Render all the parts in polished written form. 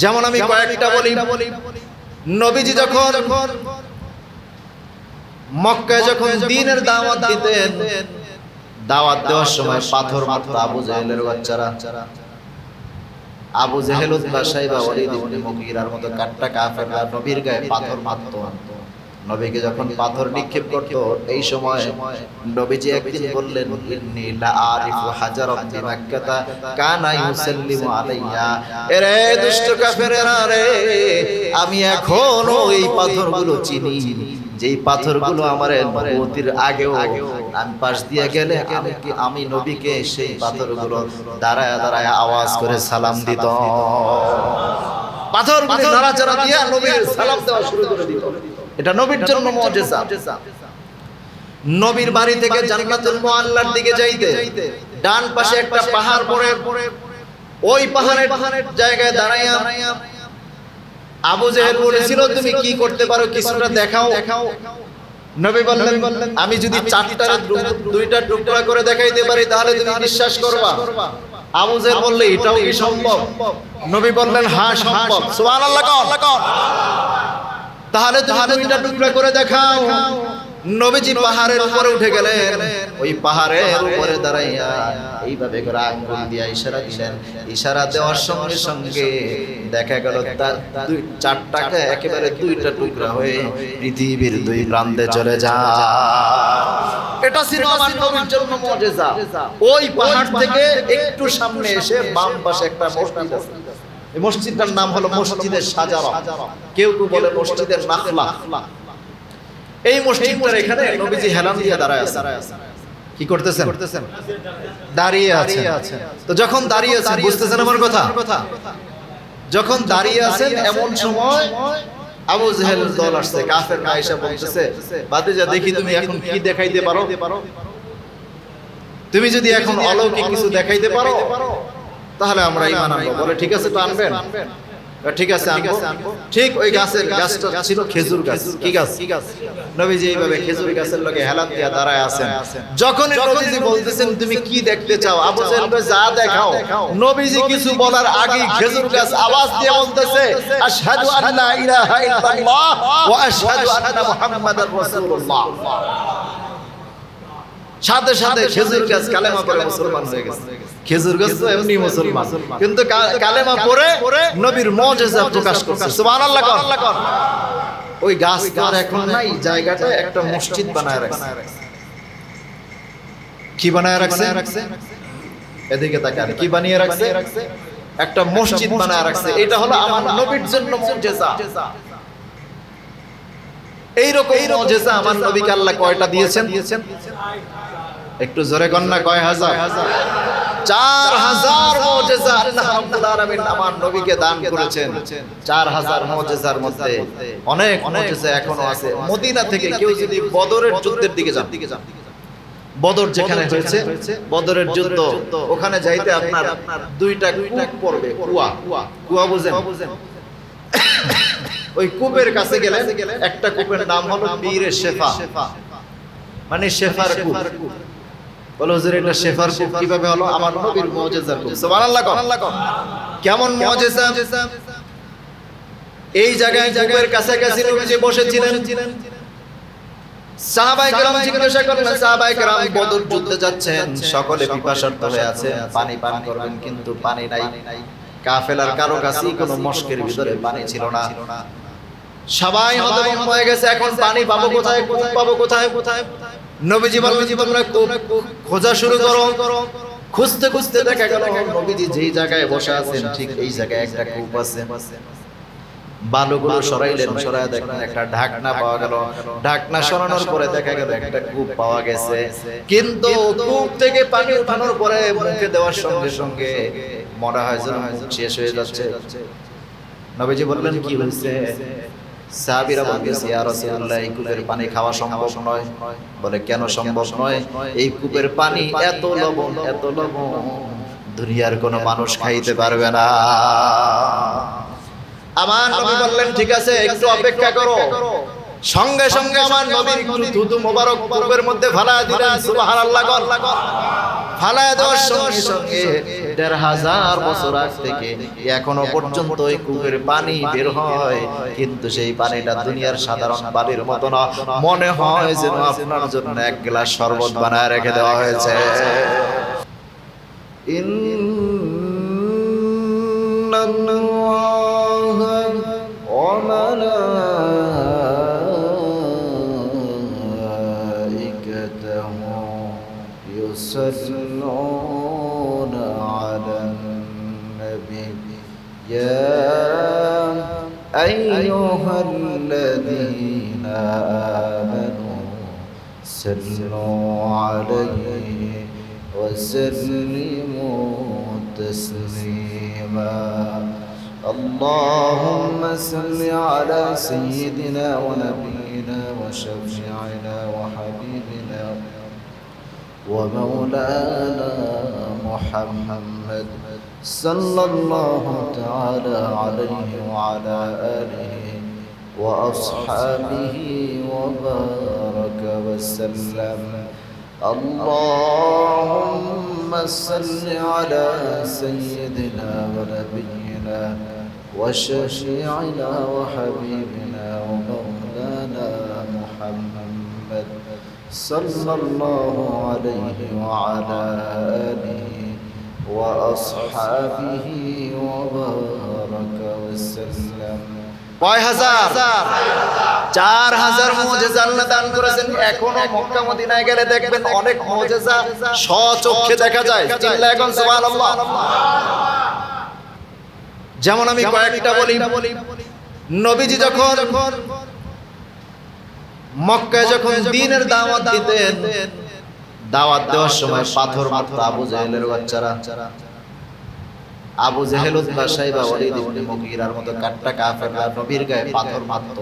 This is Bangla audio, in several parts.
যেমন আমি কয়েকটা বলি। নবীজি যখন মক্কায় যখন দ্বীনের দাওয়াত দিতেন, দাওয়াত দেওয়ার সময় পাথর মারত আবু জেহেলের বাচ্চারা। আবু জেহেল, উতবা, শাইবা, ওয়ালিদ ইবনে মুগীরার মতো কাট্টা কাফেররা নবীর গায়ে পাথর মারত। নবীকে যখন পাথর নিক্ষেপ করত, এই সময় নবীজি একদিন বললেন, ইন্নী লা আরিফু হাজারান বিমাক্কাতা কানা ইউসাল্লিমু আলাইয়া। এরে দুষ্ট কাফেরেরা রে, আমি এখনো এই পাথরগুলো চিনি, যেই পাথরগুলো আমার নবুয়তির আগেও আমি পাশ দিয়ে গেলে আমি নবীকে সেই পাথরগুলো দাঁড়ায় দাঁড়ায় আওয়াজ করে সালাম দিত। পাথরগুলো নাড়াচাড়া দিয়ে নবীর সালাম দেওয়া শুরু করে দিত। এটা নবীর জন্য মুআজিজা। নবীর বাড়ি থেকে জান্নাতুল মুআল্লার দিকে যাইতে ডান পাশে একটা পাহাড় পড়ে, ওই পাহাড়ের জায়গায় দাঁড়াইয়া আবু জেহেল বলেছিল, তুমি কি করতে পারো কিছুটা দেখাও। নবী বললেন, আমি যদি চারটার দুইটা টুকরা করে দেখাইতে পারি তাহলে তুমি বিশ্বাস করবা। আবু জেহেল বললে, এটাও কি সম্ভব? নবী বললেন, হ্যাঁ সম্ভব। সুবহানাল্লাহ কও। তাহলে তুমি দুইটা টুকরা করে দেখাও। নবীজি পাহাড়ের উপরে উঠে গেলেন, ওই পাহাড়ের উপরে দাঁড়াইয়া এইভাবে করে আঙ্গুল দিয়ে ইশারা দিলেন। ইশারা দেওয়ার সঙ্গে সঙ্গে দেখা গেল চারটাকে একেবারে দুইটা টুকরা হয়ে পৃথিবীর দুই প্রান্তে চলে যায়। এটা ছিল আমার নবীর জন্য মুআজিজা। ওই পাহাড় থেকে একটু সামনে এসে বাম পাশে একটা মসজিদ আছে। এই মসজিদটার নাম হলো মসজিদে শাজারা, কেউ কেউ বলে মসজিদে নাখলা। এই মসজিদটার এখানে নবীজি হেলান দিয়ে দাঁড়ায় আছে। কি করতেছেন? দাঁড়িয়ে আছে। তো যখন দাঁড়িয়ে আছেন, বুঝতেছেন আমার কথা? যখন দাঁড়িয়ে আছেন এমন সময় আবু জেহেলের দল আসছে, কাফেররা আয়েশা বলতেছে, ভাতিজা দেখি তুমি এখন কি দেখাইতে পারো? তুমি যদি এখন অলৌকিক কিছু দেখাইতে পারো তাহলে আমরা ঈমান আনবো। বলে ঠিক আছে, তো আনবেন? ঠিক আছে আনবো। ঠিক ওই গাছটা ছিল খেজুর গাছ। কি গাছ? নবীজি এইভাবে খেজুর গাছের লগে হেলান দিয়া দাঁড়ায় আছেন। যখন নবীজি বলতেছেন তুমি কি দেখতে চাও, আবু জেহেল বলে যা দেখাও। নবীজি কিছু বলার আগেই খেজুর গাছ আওয়াজ দিয়ে বলতেছে, আশহাদু আল্লা ইলাহা ইল্লাল্লাহ ওয়া আশহাদু আন্না মুহাম্মাদার রাসূলুল্লাহ। সাথে সাথে খেজুর গাছ কালেমা পড়ে মুসলমান হয়ে গেছে। খেজুর গাছ তো এমনি মুসলমান, কিন্তু কালেমা পড়ে নবীর মুআজিজা প্রকাশ করছে। সুবহানাল্লাহ কর। ওই গাছ আর এখন নাই, জায়গাটায় একটা মসজিদ বানায় রাখছে। কি বানায় রাখছে? এদিকে তাকান, কি বানিয়ে রাখছে? একটা মসজিদ বানায় রাখছে। এটা হলো আমার নবীর জন্য মুআজিজা। এইরকম মুআজিজা আমার নবীকে আল্লাহ কয়টা দিয়েছেন? একটু জোরে কন না, কয় হাজার? 4000 মুআজিজা আল্লাহ রাব্বুল আলামিন আমার নবীকে দান করেছেন। 4000 মুআজিজার মধ্যে অনেক মুআজিজা এখনো আছে। মদিনা থেকে কেউ যদি বদরের যুদ্ধের দিকে যান, বদর যেখানে হয়েছে, বদরের যুদ্ধ, ওখানে যাইতে আপনার দুইটা কূপ পড়বে। কুয়া বুঝেন? ওই কূপের কাছে গেলে একটা কূপের নাম হলো বীরে শেফা, মানে শেফার কূপ। বলো হুজুর এটা শেফার কূপ কিভাবে হলো? আমার নবীর মুআজিজার কূপ। সুবহানাল্লাহ। কেমন মুআজিজা? এই জায়গায় কূপের কাছাকাছি নবীজি বসেছিলেন। সাহাবায়ে কেরাম জিজ্ঞাসা করলেন, সাহাবায়ে কেরাম বদর যুদ্ধে যাচ্ছেন, সকলে পিপাসার্ত হয়ে আছে, পানি পান করবেন কিন্তু পানি নাই। কাফেলার কারো কাছেই কোনো মশকের ভিতরে পানি ছিল না। সবাই হতভম্ব হয়ে গেছে, এখন পানি পাবো কোথায়? কূপ পাবো কোথায়? নবীজি বললেন, তোমরা কূপ খোঁজা শুরু করো। খুঁজতে খুঁজতে দেখা গেল নবীজি যেই জায়গায় বসে আছেন ঠিক এই জায়গায় একটা কূপ আছে। বালুগুলো সরাইলেন, সরায় দেখলেন একটা ঢাকনা পাওয়া গেল। ঢাকনা সরানোর পরে দেখা গেল একটা কূপ পাওয়া গেছে। কিন্তু কূপ থেকে পানি উঠানোর পরে মুখে দেওয়ার সঙ্গে সঙ্গে মনে হয় যেন মুখ শেষ হয়ে যাচ্ছে। নবীজি বললেন, কি হয়েছে? সাহাবীরা বলতেছে, ইয়া রাসূলুল্লাহ, এই কূপের পানি খাওয়া সম্ভব নয়। বলে কেন সম্ভব নয়? এই কূপের পানি এত লবণ, এত লবণ দুনিয়ার কোনো মানুষ খাইতে পারবে না। আমার নবী বললেন, ঠিক আছে একটু অপেক্ষা করো। সঙ্গে সঙ্গে আমার নবীর একটু থুতু মোবারক কূপের মধ্যে ফালায়া দিলেন। সুবহানাল্লাহ। ফালায়া দেওয়ার সঙ্গে সঙ্গে 1500 বছর আগ থেকে এখনো পর্যন্ত ওই কূপের পানি বের হয়, কিন্তু সেই পানিটা দুনিয়ার সাধারণ পানির মতো না, মনে হয় যেন আপনার জন্য এক গ্লাস শরবত বানায় রেখে দেওয়া হয়েছে। ইন্নাল্লাহা ওয়া মালাইকাতাহু ইউসাল্লুনা আলান নবী ইয়া আইয়ুহাল্লাযীনা আমানু সাল্লু আলাইহি ওয়া সাল্লিমু تسليما اللهم صل على سيدنا ونبينا وشفيعنا وحبيبنا ومولانا محمد صلى الله تعالى عليه وعلى آله وأصحابه وبارك وسلم اللهم صل على سيدنا ونبينا وشفيعنا وحبيبنا ومولانا محمد صلى الله عليه وعلى آله وأصحابه وبارك وسلم কয় হাজার? 4000 মুজিজা আল্লাহ দান করেছেন। এখনো মক্কা মদিনায় গেলে দেখবেন অনেক মুজিজা স্বচক্ষে দেখা যায়। চিল্লা এখন সুবহানাল্লাহ। যেমন আমি কয়েকটা বলি। নবীজি যখন মক্কায় যখন দ্বীনের দাওয়াত দিতেন, দাওয়াত দেওয়ার সময় পাথর মারত আবু জাহেলের বাচ্চারা। আবু জাহেল, উতবা, শাইবা, ওয়ালিদ ইবনে মুগীরার মতো কাট্টা কাফেররা নবীর গায়ে পাথর মারত।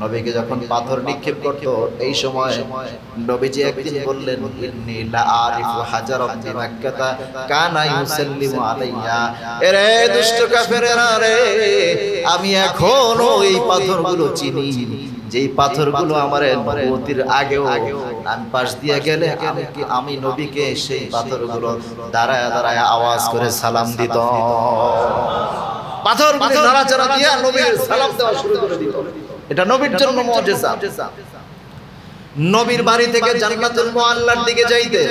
নবীকে যখন পাথর নিক্ষেপ করত, এই সময় নবীজি একদিন বললেন, ইন্নী লা আরিফু হাজারান ফি মাক্কাতা কানা ইউসাল্লিমু আলাইয়া। এরে দুষ্ট কাফেরেরা রে, আমি এখনো এই পাথরগুলো চিনি, যেই পাথরগুলো আমার নবুয়তির আগেও আমি পাশ দিয়ে গেলে আমি নবীকে সেই পাথরগুলো দাঁড়ায় দাঁড়ায় আওয়াজ করে সালাম দিত। পাথরগুলো নাড়াচাড়া দিয়ে নবীর সালাম দেওয়া শুরু করে দিত। এটা নবীর জন্য মুজিজা। নবীর বাড়ি থেকে জান্নাতুল মুআল্লার দিকে যাইতে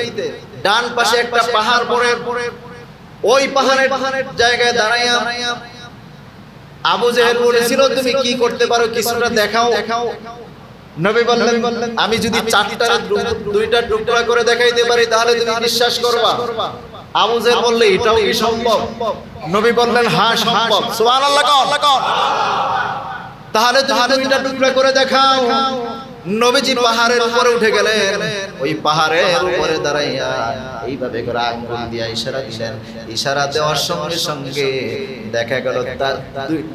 ডান পাশে একটা পাহাড় পড়ে, ওই পাহাড়ের জায়গায় দাঁড়াইয়া আবু জাহেল বলেছিল, তুমি কি করতে পারো কিছুটা দেখাও। নবী বললেন, আমি যদি 2টা টুকরা করে দেখাইতে পারি তাহলে তুমি বিশ্বাস করবা। আবু জাহেল বললে, এটাও কি সম্ভব? নবী বললেন, হ্যাঁ সম্ভব। সুবহানাল্লাহ কও। তাহলে তুমি 2টা টুকরা করে দেখাও। নবীজি পাহাড়ের উপরে উঠে গেলেন। ওই পাহাড়ের উপরে দাঁড়াইয়া এইভাবে করে আঙ্গুল দিয়ে ইশারা দিলেন। ইশারা দেওয়ার সঙ্গে সঙ্গে দেখা গেল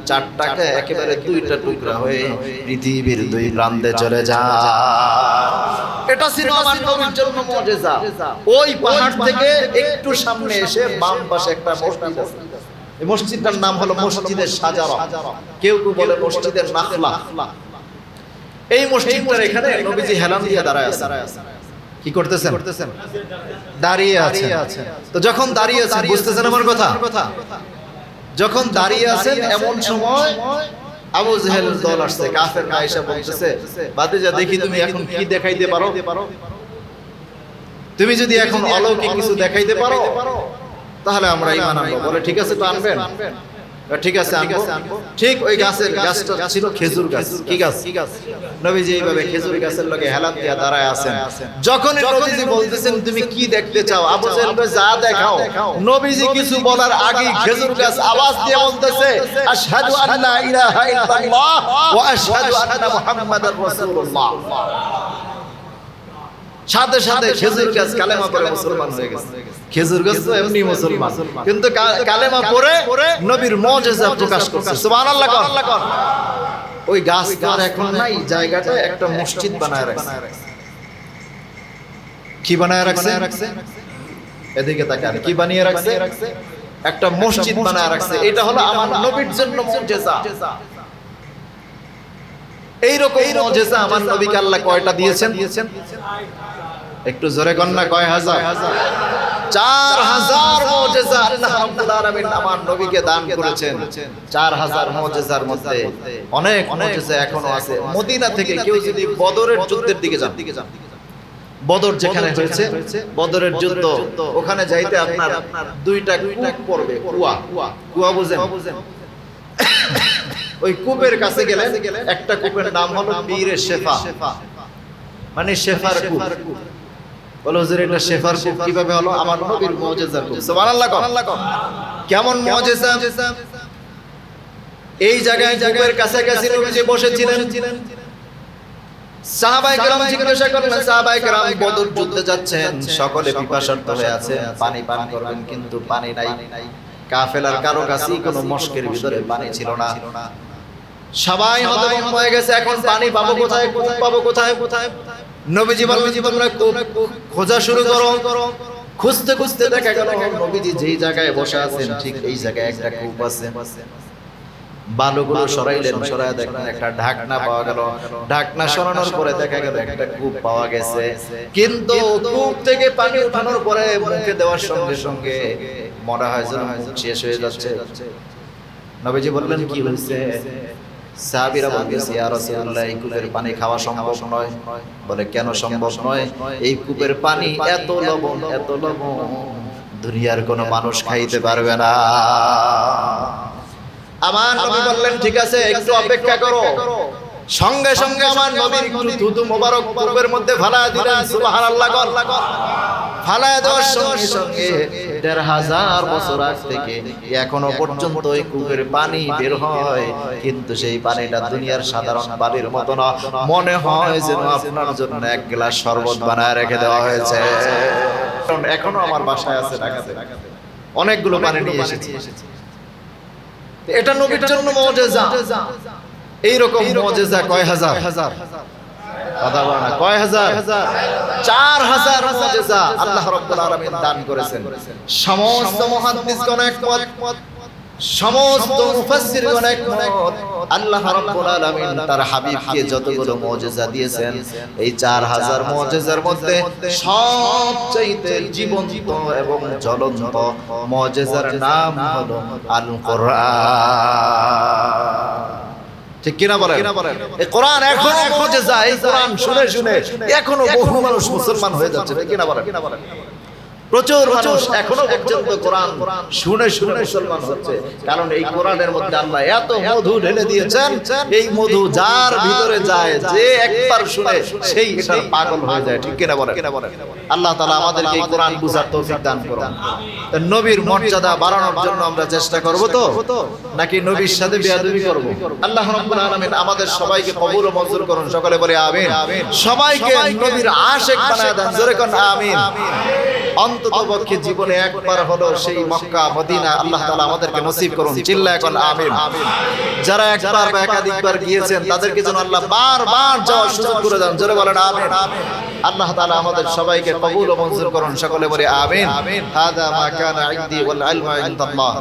4টাকে একেবারে 2টা টুকরা হয়ে পৃথিবীর 2 প্রান্তে চলে যায়। এটা ছিল আমার নবীর জন্য মুজিজা। ওই পাহাড় থেকে একটু সামনে এসে বাম পাশে একটা মসজিদ আছে। এই মসজিদটার নাম হলো মসজিদে সাজারা, কেউ কেউ বলে মসজিদে নাখলা। এই মসজিদটার এখানে নবীজি হেলান দিয়ে দাঁড়ায় আছেন। কি করতেছেন? দাঁড়িয়ে আছেন। তো যখন দাঁড়িয়ে আছেন, বুঝতেছেন আমার কথা? যখন দাঁড়িয়ে আছেন এমন সময় আবু জাহেল দল আসছে, কাফের আয়েশা বলতেছে, বাতিজা দেখি তুমি এখন কি দেখাইতে পারো? তুমি যদি এখন অলৌকিক কিছু দেখাইতে পারো তাহলে আমরা ঈমান আনবো। বলে ঠিক আছে, তো আনবেন? ঠিক আছে আনবো। ঠিক ওই গাছটা ছিল খেজুর গাছ। কি গাছ? নবীজি এইভাবে খেজুর গাছের লগে হেলান দিয়া দাঁড়ায় আছেন। যখন নবীজি বলতেছেন তুমি কি দেখতে চাও, আবু জাহেল বলে যা দেখাও। নবীজি কিছু বলার আগেই খেজুর গাছ আওয়াজ দিয়ে বলতেছে, আশহাদু আল্লা ইলাহা ইল্লাল্লাহ ওয়া আশহাদু আন্না মুহাম্মাদার রাসূলুল্লাহ। সাথে সাথে খেজুর গাছ কালেমা পড়ে মুসলমান হয়ে গেছে। খেজুর গাছ তো এমনি মুসলমান, কিন্তু কালেমা পড়ে নবীর মুজিজা প্রকাশ করছে। সুবহানাল্লাহ কর। ওই গাছ আর এখন নাই, জায়গাটা একটা মসজিদ বানায় রাখছে। কি বানায় রাখছে? এদিকে তাকান, কি বানিয়ে রাখছে? একটা মসজিদ বানায় রাখছে। এটা হলো আমার নবীর জন্য মুজিজা। এইরকম মুজিজা আমার নবীকে আল্লাহ কয়টা দিয়েছেন? একটু জোরে কন না, কয় হাজার? 4000 মুজিজা আল্লাহ রাব্বুল আলামিন আমার নবীকে দান করেছেন। 4000 মুজিজার মধ্যে অনেক মুজিজা এখনো আছে। মদিনা থেকে কেউ যদি বদরের যুদ্ধের দিকে যান, বদর যেখানে হয়েছে, বদরের যুদ্ধ, ওখানে যাইতে আপনার দুইটা কূপ পড়বে। কুয়া বুঝেন? ওই কূপের কাছে গেলে একটা কূপের নাম হলো বীরে শেফা, মানে শেফার কূপ। বলো হুজুর এটা শেফার কূপ কিভাবে হলো? আমার নবীর মুজিজার কূপ। সুবহানাল্লাহ। কেমন মুজিজা! এই জায়গায় কূপের কাছাকাছি নবীজি বসেছিলেন। সাহাবায়ে কেরাম জিজ্ঞাসা করলেন, সাহাবায়ে কেরাম বদর যুদ্ধে যাচ্ছেন, সকলে পিপাসার্ত হয়ে আছে, পানি পান করবেন কিন্তু পানি নাই। কাফেলার কারো কাছেই কোনো মশকের ভিতরে পানি ছিল না। সবাই হতভম্ব হয়ে গেছে, এখন পানি পাবো কোথায়, কূপ পাবো কোথায়? নবীজি বললেন, তোমরা কূপ খোঁজা শুরু করো। খুঁজতে খুঁজতে দেখা গেল নবীজি যেই জায়গায় বসে আছেন ঠিক এই জায়গায় একটা কূপ আছে। বালুগুলো সরাইলেন, সরায় দেখলেন একটা ঢাকনা পাওয়া গেল। ঢাকনা সরানোর পরে দেখা গেল একটা কূপ পাওয়া গেছে, কিন্তু কূপ থেকে পানি উঠানোর পরে মুখে দেওয়ার সঙ্গে সঙ্গে মনে হয় যেন মুখ শেষ হয়ে যাচ্ছে। নবীজি বললেন, কি হয়েছে? সাহাবীরা বলতেছে, ইয়া রাসূলুল্লাহ, এই কূপের পানি খাওয়া সম্ভব নয়। বলে, কেন সম্ভব নয়? এই কূপের পানি এত লবণ, এত লবণ, দুনিয়ার কোনো মানুষ খাইতে পারবে না। আমার নবী বললেন, ঠিক আছে, একটু অপেক্ষা করো। সঙ্গে সঙ্গে আমার নবীর একটু থুতু মোবারক কূপের মধ্যে ফালায়া দিলেন। সুবহানাল্লাহ। ফালায়া দেওয়ার সঙ্গে সঙ্গে ১৫০০ বছর আগ থেকে এখনো পর্যন্ত এই কূপের পানি বের হয়, কিন্তু সেই পানিটা দুনিয়ার সাধারণ পানির মতো না, মনে হয় যেন আপনার জন্য এক গ্লাস শরবত বানায় রেখে দেওয়া হয়েছে। এখনো আমার বাসায় আছে ঢাকাতে, অনেকগুলো পানি নিয়ে এসেছি। এটা নবীর জন্য মুজিজা। এইরকম মুজিজা কয় হাজার? কথা বলে না, কয় হাজার? 4000 মুজিজা আল্লাহ রাব্বুল আলামিন দান করেছেন। সমস্ত মুহাদ্দিসগণ একমত, সমস্ত মুফাসসিরগণ একমত, আল্লাহ রাব্বুল আলামিন তার হাবিবকে যতগুলো মুজিজা দিয়েছেন, এই 4000 মুজিজার মধ্যে সবচেয়ে জীবন্ত এবং জ্বলন্ত মুজিজার নাম হলো আল কোরআন। ঠিক কিনা বলেন? এই কোরআন এখনো মুজিজা। এই কোরআন শুনে শুনে এখনো বহু মানুষ মুসলমান হয়ে যাচ্ছে। ঠিক কিনা বলেন? প্রচুর মানুষ এখনো পর্যন্ত কোরআন শুনে শুনে মুসলমান হচ্ছে, কারণ এই কোরআনের মধ্যে আল্লাহ এত মধু ঢেলে দিয়েছেন। এই মধু যার ভিতরে যায়, যে একবার শুনে সেই এটার পাগল হয়ে যায়। ঠিক কিনা বলেন? আল্লাহ তাআলা আমাদেরকে এই কোরআন বুঝার তৌফিক দান করুন। নবীর মর্যাদা বাড়ানোর জন্য আমরা চেষ্টা করব তো, নাকি নবীর সাথে বেয়াদবি করব? আল্লাহ রাব্বুল আলামিন আমাদের সবাইকে কবুল ও মঞ্জুর করুন। সকলে বলে আমিন। সবাইকে নবীর আশিক বানায় দেন। জোরে কোন আমিন। অন্ততপক্ষে জীবনে একবার হলো সেই মক্কা মদিনা আল্লাহ তাআলা আমাদেরকে নসিব করুন। চিল্লায় কোন আমিন। যারা একবার বা একাধিকবার গিয়েছেন তাদেরকে যেন আল্লাহ বারবার যাওয়ার সুযোগ করে দেন। জোরে বলেন আমিন। আল্লাহ তাআলা আমাদের সবাইকে কবুল ও মঞ্জুর করুন। সকলে বলে আমিন। হাদা মা কানা ইনদি ওয়াল ইলমু ইনদাল্লাহ।